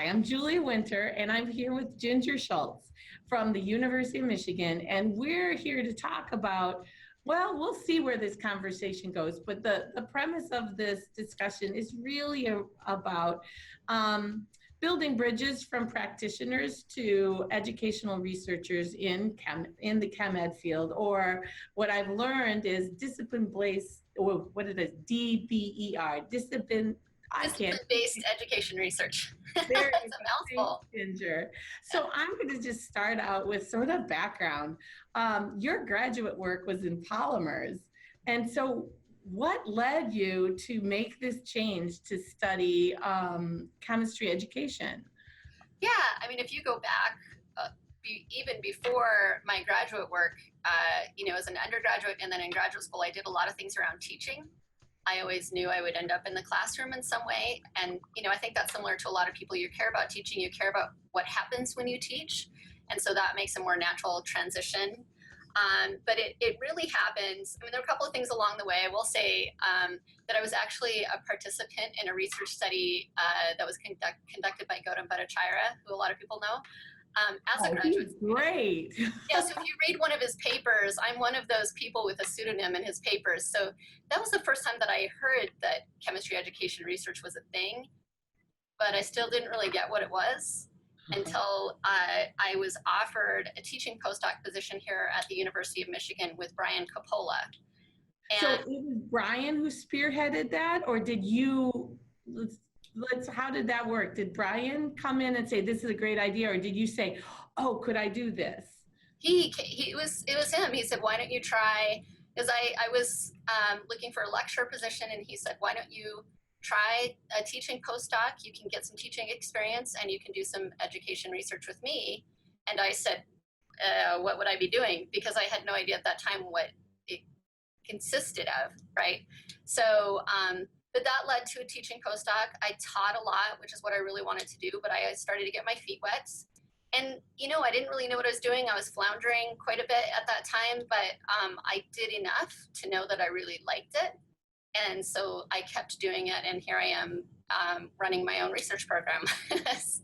Hi, I'm Julia Winter, and I'm here with Ginger Schultz from the University of Michigan, and we're here to talk about, well, we'll see where this conversation goes, but the premise of this discussion is really about building bridges from practitioners to educational researchers in the ChemEd field, or what I've learned is discipline-based, or what it is, DBER, discipline. Discipline-based education research. There That's you a go. mouthful. Thanks, Ginger. So I'm going to just start out with sort of background. Your graduate work was in polymers. And so what led you to make this change to study chemistry education? Yeah, I mean, if you go back, even before my graduate work, as an undergraduate and then in graduate school, I did a lot of things around teaching. I always knew I would end up in the classroom in some way. And, I think that's similar to a lot of people. You care about teaching, you care about what happens when you teach. And so that makes a more natural transition. But it really happens. I mean, there are a couple of things along the way. I will say that I was actually a participant in a research study that was conducted by Gautam Bhattacharya, who a lot of people know. As a graduate student. Great. Yeah, so if you read one of his papers, I'm one of those people with a pseudonym in his papers. So that was the first time that I heard that chemistry education research was a thing, but I still didn't really get what it was until I was offered a teaching postdoc position here at the University of Michigan with Brian Coppola. So it was Brian who spearheaded that, or did you, how did that work? Did Brian come in and say, this is a great idea, or did you say, oh, could I do this? It was him. He said, why don't you try, because I was looking for a lecturer position, and he said, why don't you try a teaching postdoc? You can get some teaching experience and you can do some education research with me. And I said, what would I be doing? Because I had no idea at that time what it consisted of, right? So, but that led to a teaching postdoc. I taught a lot, which is what I really wanted to do, but I started to get my feet wet. And, I didn't really know what I was doing. I was floundering quite a bit at that time, but I did enough to know that I really liked it. And so I kept doing it, and here I am running my own research program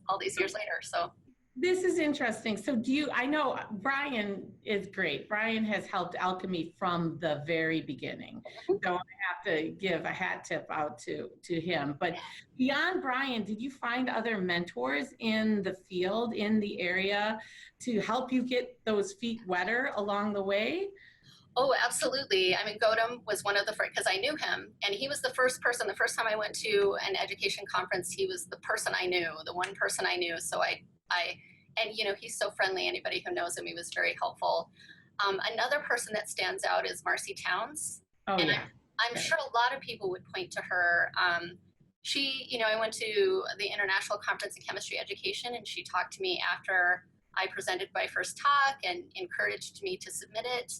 all these years later. So this is interesting. So I know Brian is great. Brian has helped Alchemie from the very beginning. So I have to give a hat tip out to him. But beyond Brian, did you find other mentors in the field, in the area, to help you get those feet wetter along the way? Oh, absolutely. I mean, Gautam was one of the first, because I knew him, and he was the first person. The first time I went to an education conference, he was the person I knew, the one person I knew. So and he's so friendly. Anybody who knows him, he was very helpful. Another person that stands out is Marcy Towns. Oh, and yeah. I'm sure a lot of people would point to her. I went to the International Conference in Chemistry Education, and she talked to me after I presented my first talk and encouraged me to submit it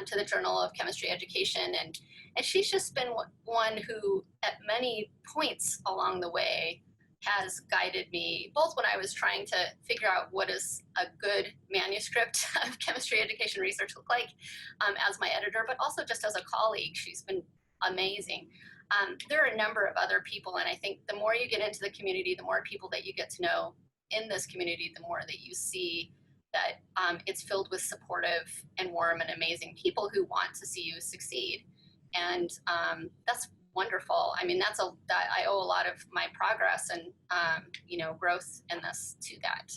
to the Journal of Chemistry Education. And she's just been one who, at many points along the way, has guided me, both when I was trying to figure out what does a good manuscript of chemistry education research look like as my editor, but also just as a colleague. She's been amazing. There are a number of other people, and I think the more you get into the community, the more people that you get to know in this community, the more that you see that it's filled with supportive and warm and amazing people who want to see you succeed. And that's wonderful. I mean, I owe a lot of my progress and, growth in this to that.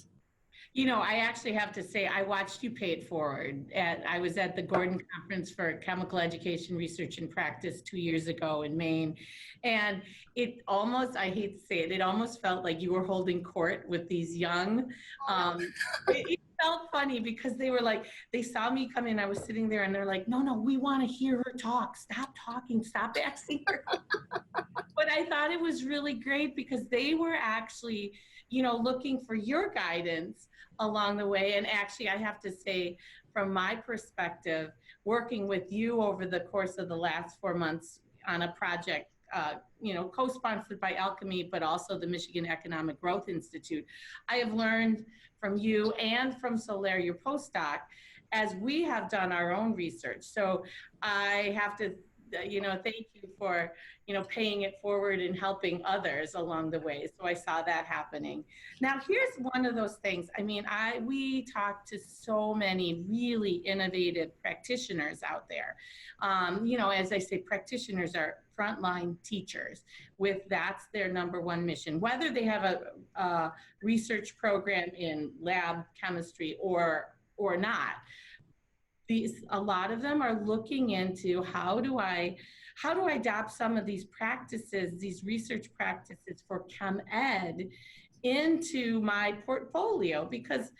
I actually have to say, I watched you pay it forward. I was at the Gordon Conference for Chemical Education Research and Practice 2 years ago in Maine. And it almost, I hate to say it, it almost felt like you were holding court with these young, it felt funny because they were like, they saw me come in, I was sitting there and they're like, no, we want to hear her talk. Stop talking, stop asking her. But I thought it was really great because they were actually, looking for your guidance along the way. And actually, I have to say, from my perspective, working with you over the course of the last 4 months on a project, co-sponsored by Alchemie, but also the Michigan Economic Growth Institute, I have learned from you and from Solaire, your postdoc, as we have done our own research. So I have to thank you for, paying it forward and helping others along the way. So I saw that happening. Now, here's one of those things. I mean, we talk to so many really innovative practitioners out there. As I say, practitioners are frontline teachers that's their number one mission, whether they have a research program in lab chemistry or not. A lot of them are looking into how do I adopt some of these practices, these research practices for ChemEd into my portfolio, because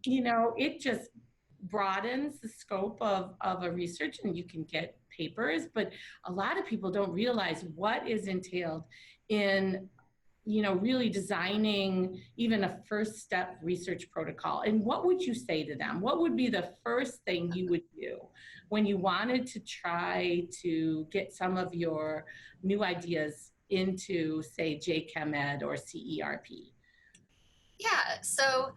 it just broadens the scope of a research, and you can get papers, but a lot of people don't realize what is entailed in really designing even a first step research protocol. And what would you say to them? What would be the first thing you would do when you wanted to try to get some of your new ideas into, say, JChemEd or CERP? Yeah, so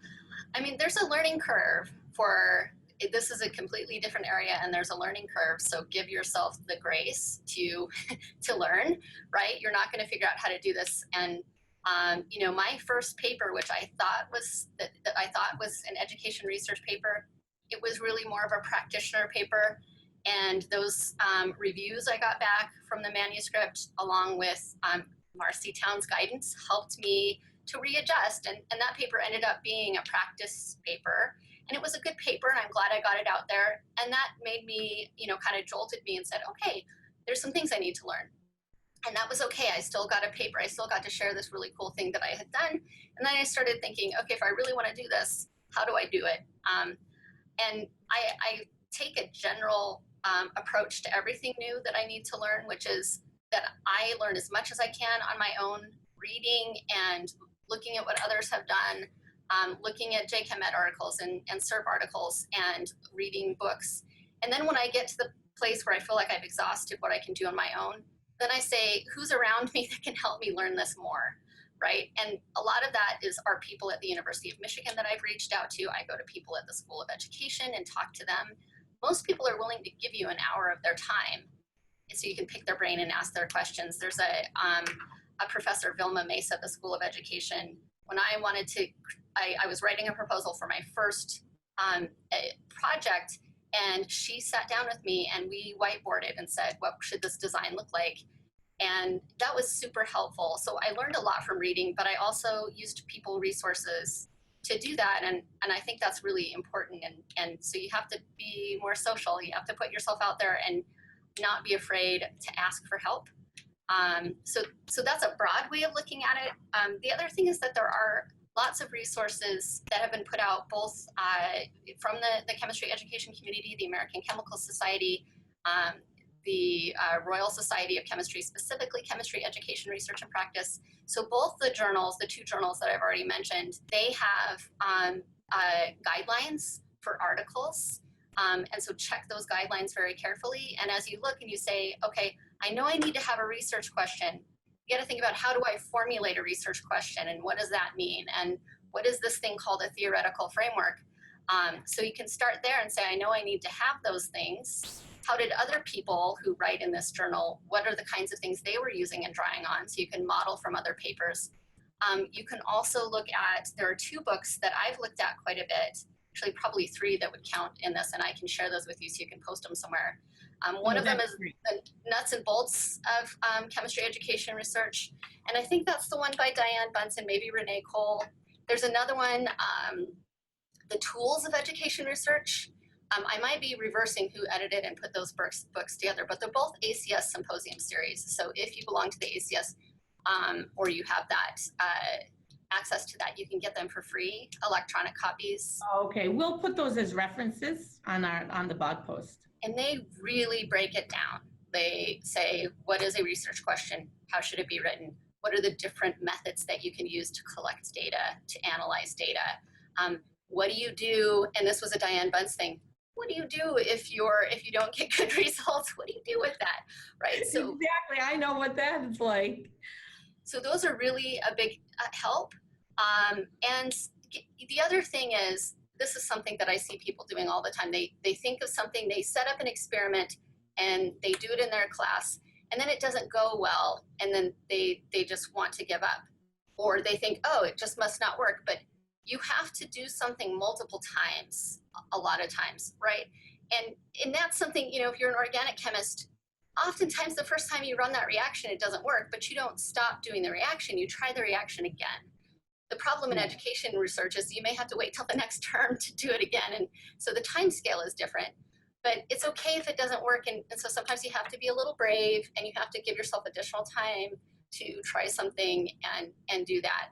I mean, there's a learning curve for this is a completely different area, and there's a learning curve. So give yourself the grace to to learn, right? You're not going to figure out how to do this. And my first paper, which I thought was an education research paper, it was really more of a practitioner paper. And those reviews I got back from the manuscript, along with Marcy Town's guidance, helped me to readjust. And that paper ended up being a practice paper. And it was a good paper, and I'm glad I got it out there. And that made me, kind of jolted me and said, okay, there's some things I need to learn. And that was okay. I still got a paper. I still got to share this really cool thing that I had done. And then I started thinking, okay, if I really want to do this, how do I do it? And I take a general approach to everything new that I need to learn, which is that I learn as much as I can on my own, reading and looking at what others have done, looking at JChemEd articles and SERP articles, and reading books. And then when I get to the place where I feel like I've exhausted what I can do on my own, then I say, who's around me that can help me learn this more, right? And a lot of that are people at the University of Michigan that I've reached out to. I go to people at the School of Education and talk to them. Most people are willing to give you an hour of their time so you can pick their brain and ask their questions. There's a professor, Vilma Mesa, at the School of Education. When I wanted to, I was writing a proposal for my first project, and she sat down with me and we whiteboarded and said, what should this design look like? And that was super helpful. So I learned a lot from reading, but I also used people resources to do that. And I think that's really important. And so you have to be more social. You have to put yourself out there and not be afraid to ask for help. So that's a broad way of looking at it. The other thing is that there are lots of resources that have been put out both from the chemistry education community, the American Chemical Society, the Royal Society of Chemistry, specifically Chemistry Education Research and Practice. So both the journals, the two journals that I've already mentioned, they have guidelines for articles. And so check those guidelines very carefully. And as you look and you say, okay, I know I need to have a research question, you got to think about, how do I formulate a research question, and what does that mean? And what is this thing called a theoretical framework? So you can start there and say, I know I need to have those things. How did other people who write in this journal, what are the kinds of things they were using and drawing on? So you can model from other papers. You can also look at, there are two books that I've looked at quite a bit, actually probably three that would count in this, and I can share those with you so you can post them somewhere. One of them is the nuts and bolts of chemistry education research. And I think that's the one by Diane Bunsen, maybe Renee Cole. There's another one, the tools of education research. I might be reversing who edited and put those books together, but they're both ACS symposium series. So if you belong to the ACS or you have that access to that, you can get them for free, electronic copies. Okay, we'll put those as references on the blog post. And they really break it down. They say, what is a research question? How should it be written? What are the different methods that you can use to collect data, to analyze data? What do you do? And this was a Diane Bunce thing. What do you do if you don't get good results? What do you do with that, right? So exactly, I know what that is like. So those are really a big help. And the other thing is, this is something that I see people doing all the time. They think of something, they set up an experiment, and they do it in their class, and then it doesn't go well, and then they just want to give up, or they think, oh, it just must not work. But you have to do something multiple times, a lot of times, right? And that's something, you know, if you're an organic chemist, oftentimes the first time you run that reaction, it doesn't work, but you don't stop doing the reaction, you try the reaction again. The problem in education research is you may have to wait till the next term to do it again. And so the time scale is different, but it's okay if it doesn't work. And so sometimes you have to be a little brave, and you have to give yourself additional time to try something and do that.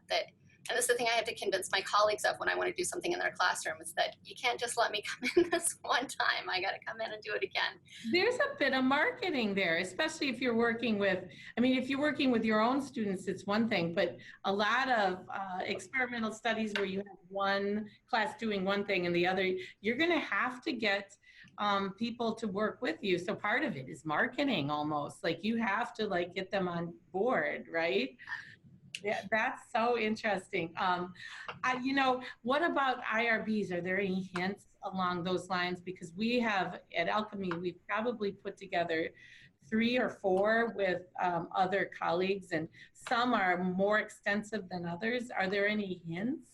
And this is the thing I have to convince my colleagues of when I want to do something in their classroom, is that you can't just let me come in this one time. I got to come in and do it again. There's a bit of marketing there, especially if you're working with, I mean, if you're working with your own students, it's one thing, but a lot of experimental studies where you have one class doing one thing and the other, you're going to have to get people to work with you. So part of it is marketing almost. Like you have to like get them on board, right? Yeah, that's so interesting. You know, what about IRBs? Are there any hints along those lines? Because we have at Alchemy, we've probably put together 3 or 4 with other colleagues, and some are more extensive than others. Are there any hints?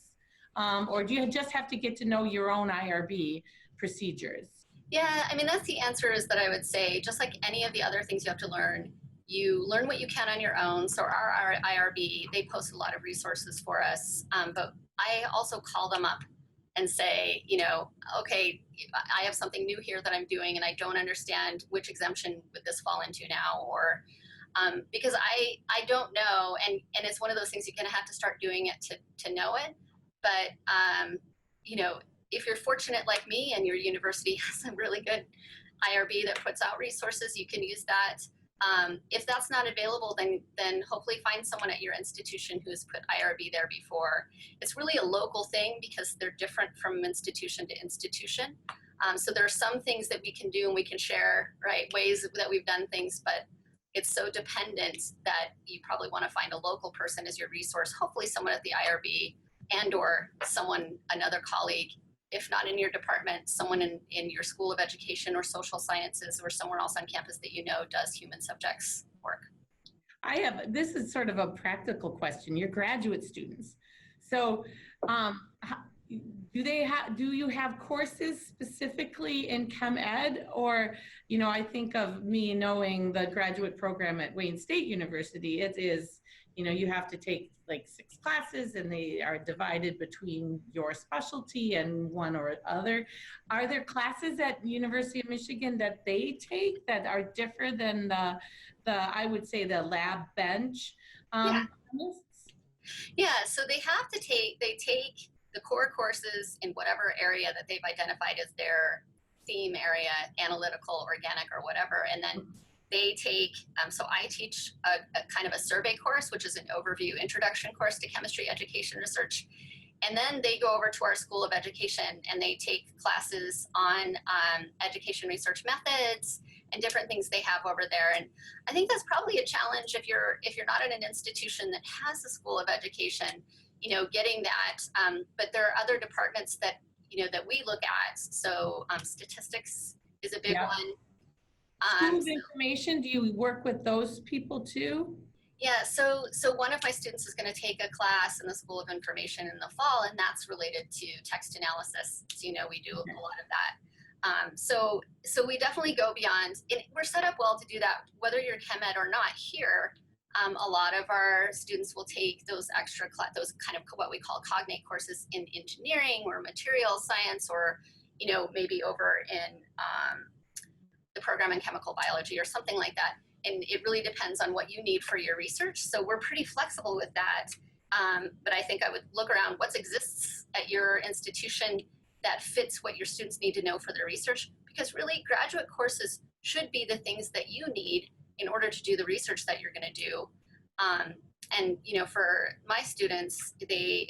Or do you just have to get to know your own IRB procedures? Yeah, I mean, that's the answer, is that I would say, just like any of the other things you have to learn, you learn what you can on your own. So our IRB, they post a lot of resources for us, but I also call them up and say, you know, okay, I have something new here that I'm doing, and I don't understand which exemption would this fall into now, or because I don't know, and it's one of those things you're going to have to start doing it to know it. But you know, if you're fortunate like me and your university has a really good IRB that puts out resources, you can use that. If that's not available, then hopefully find someone at your institution who's put IRB there before. It's really a local thing because they're different from institution to institution. So there are some things that we can do and we can share, right, ways that we've done things, but it's so dependent that you probably want to find a local person as your resource, hopefully someone at the IRB and or someone, another colleague, if not in your department, someone in your school of education or social sciences or somewhere else on campus that you know does human subjects work. This is sort of a practical question. You're graduate students. So do you have courses specifically in ChemEd? Or, you know, I think of me knowing the graduate program at Wayne State University. It is, you know, you have to take like 6 classes, and they are divided between your specialty and one or other. Are there classes at University of Michigan that they take that are different than the I would say the lab bench? Yeah, so they take the core courses in whatever area that they've identified as their theme area, analytical, organic, or whatever, and then they take, so I teach a kind of a survey course, which is an overview introduction course to chemistry education research. And then they go over to our School of Education and they take classes on education research methods and different things they have over there. And I think that's probably a challenge if you're not in an institution that has a School of Education, you know, getting that. But there are other departments that, you know, that we look at. So statistics is a big one. School of Information, do you work with those people too? Yeah, so one of my students is going to take a class in the School of Information in the fall, and that's related to text analysis. So, you know, we do a lot of that. So we definitely go beyond, and we're set up well to do that, whether you're ChemEd or not here. A lot of our students will take those extra, those kind of what we call cognate courses in engineering or material science, or, you know, maybe over in the program in chemical biology or something like that. And it really depends on what you need for your research. So we're pretty flexible with that. But I think I would look around what exists at your institution that fits what your students need to know for their research, because really graduate courses should be the things that you need in order to do the research that you're going to do. And, you know, for my students, if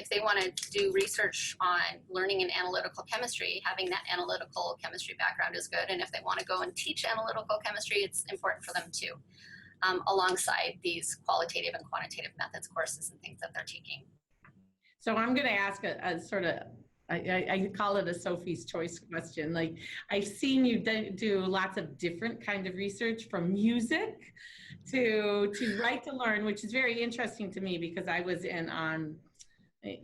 they want to do research on learning and analytical chemistry, having that analytical chemistry background is good. And if they want to go and teach analytical chemistry, it's important for them too, alongside these qualitative and quantitative methods courses and things that they're taking. So I'm going to ask a sort of I call it a Sophie's choice question. Like, I've seen you do lots of different kind of research, from music to write to learn, which is very interesting to me because I was in on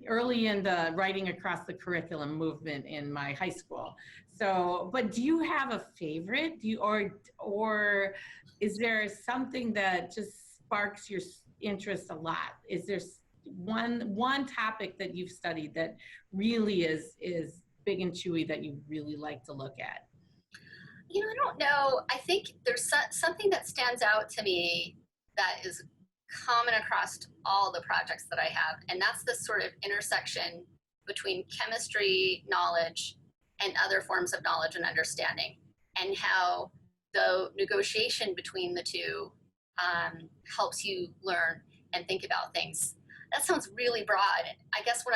early in the writing across the curriculum movement in my high school. So, but do you have a favorite? Do you, or is there something that just sparks your interest a lot? Is there one topic that you've studied that really is big and chewy that you really like to look at? I don't know. I think there's something that stands out to me that is common across all the projects that I have, and that's this sort of intersection between chemistry knowledge and other forms of knowledge and understanding, and how the negotiation between the two helps you learn and think about things. That sounds really broad. I guess what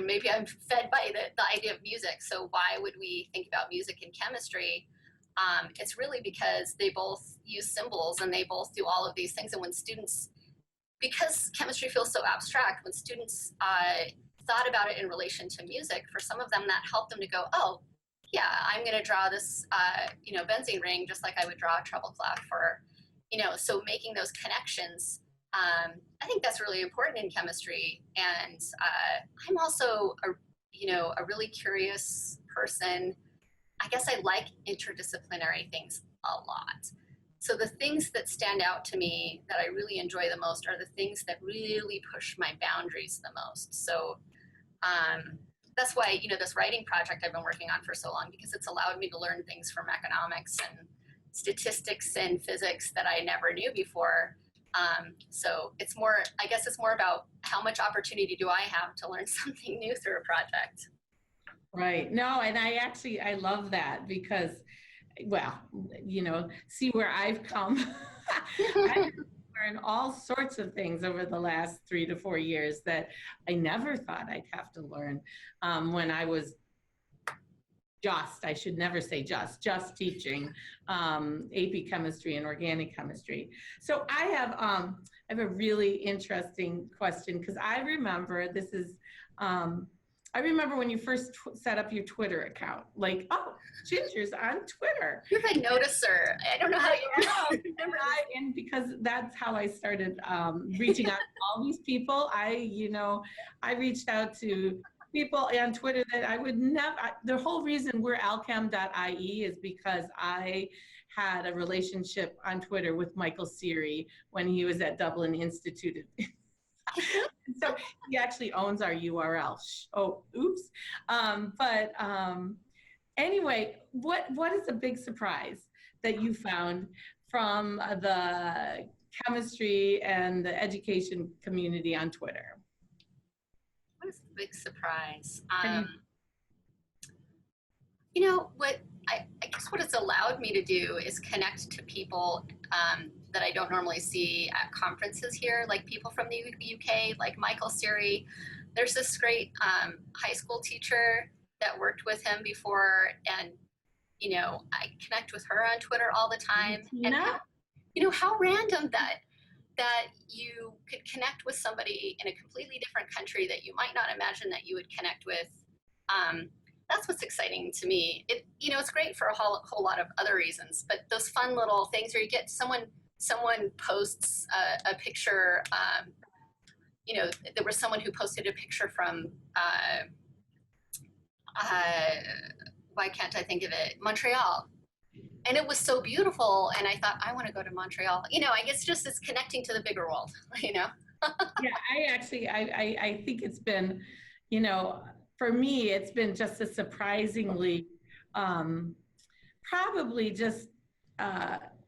maybe I'm fed by the idea of music. So why would we think about music in chemistry? It's really because they both use symbols and they both do all of these things. And when students, because chemistry feels so abstract, when students thought about it in relation to music, for some of them that helped them to go, oh, yeah, I'm going to draw this, benzene ring just like I would draw a treble clef, or, so making those connections. I think that's really important in chemistry. And I'm also a really curious person. I guess I like interdisciplinary things a lot. So the things that stand out to me that I really enjoy the most are the things that really push my boundaries the most. So that's why, this writing project I've been working on for so long, because it's allowed me to learn things from economics and statistics and physics that I never knew before. So I guess it's more about how much opportunity do I have to learn something new through a project. Right. No, and I love that because, well, see where I've come. I've learned all sorts of things over the last 3 to 4 years that I never thought I'd have to learn when I was I should never say just teaching AP chemistry and organic chemistry. So I have a really interesting question, because I remember I remember when you first set up your Twitter account, like, oh, Ginger's on Twitter. You're a noticer. I don't know how you remember. And because that's how I started reaching out to all these people. I reached out to people on Twitter that I would never, the whole reason we're alchem.ie is because I had a relationship on Twitter with Michael Seary when he was at Dublin Institute. So he actually owns our URL. Oh, oops. Anyway, what is a big surprise that you found from the chemistry and the education community on Twitter? What is the big surprise? I guess what it's allowed me to do is connect to people that I don't normally see at conferences here, like people from the UK, like Michael Seary. There's this great high school teacher that worked with him before, and I connect with her on Twitter all the time. And how random that you could connect with somebody in a completely different country that you might not imagine that you would connect with. That's what's exciting to me. It's great for a whole lot of other reasons, but those fun little things where you get someone posts a picture. There was someone who posted a picture from why can't I think of it? Montreal. And it was so beautiful. And I thought, I want to go to Montreal. I guess just it's connecting to the bigger world, Yeah, I think it's been, for me, it's been just a surprisingly, probably just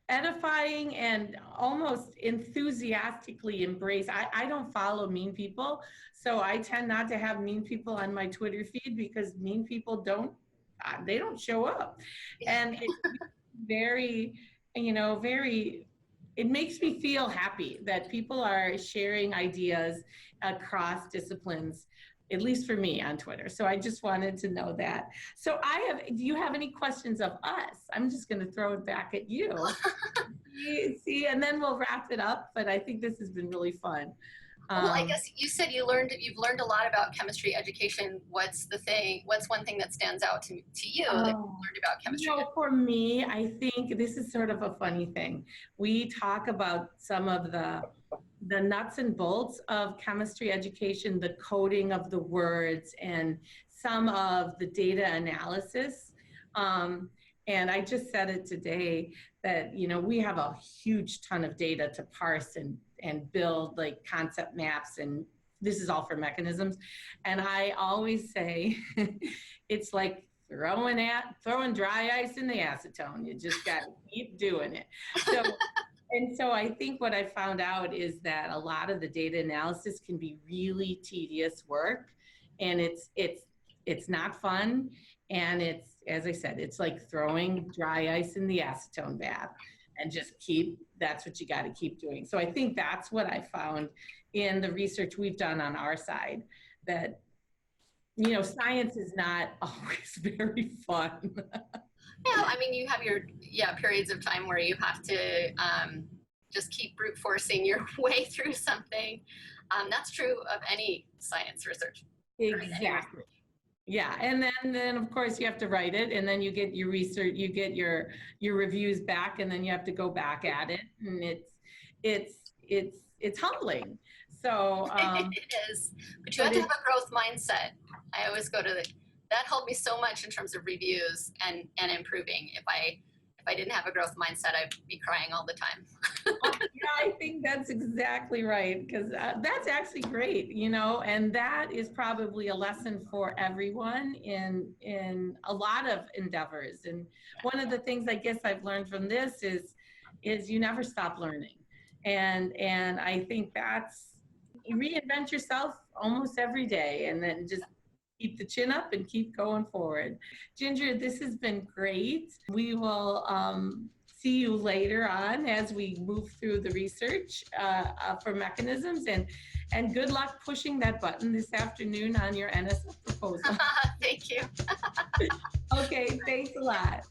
edifying and almost enthusiastically embrace. I don't follow mean people, so I tend not to have mean people on my Twitter feed because mean people don't show up. And it's very, it makes me feel happy that people are sharing ideas across disciplines, at least for me on Twitter. So I just wanted to know that. So do you have any questions of us? I'm just going to throw it back at you. See, and then we'll wrap it up. But I think this has been really fun. Well, I guess you said you've learned a lot about chemistry education. What's one thing that stands out to you that you learned about chemistry? For me, I think this is sort of a funny thing. We talk about some of the nuts and bolts of chemistry education, the coding of the words, and some of the data analysis. And I just said it today that, we have a huge ton of data to parse and build like concept maps, and this is all for mechanisms. And I always say it's like throwing dry ice in the acetone. You just got to keep doing it. So I think what I found out is that a lot of the data analysis can be really tedious work, and it's not fun, and it's, as I said, it's like throwing dry ice in the acetone bath, and that's what you got to keep doing. So I think that's what I found in the research we've done on our side, that science is not always very fun. Yeah, I mean, you have your periods of time where you have to just keep brute forcing your way through something. That's true of any science research. Exactly. Yeah, and then of course you have to write it, and then you get your research, you get your reviews back, and then you have to go back at it, and it's humbling. So it is, but you have to have a growth mindset. I always go to that helped me so much in terms of reviews and improving. If I didn't have a growth mindset, I'd be crying all the time. Yeah, I think that's exactly right, because that's actually great, and that is probably a lesson for everyone in a lot of endeavors. And one of the things I guess I've learned from this is you never stop learning, and I think you reinvent yourself almost every day, and then just keep the chin up and keep going forward. Ginger, this has been great. We will see you later on as we move through the research for mechanisms, and good luck pushing that button this afternoon on your NSF proposal. Thank you. Okay, thanks a lot.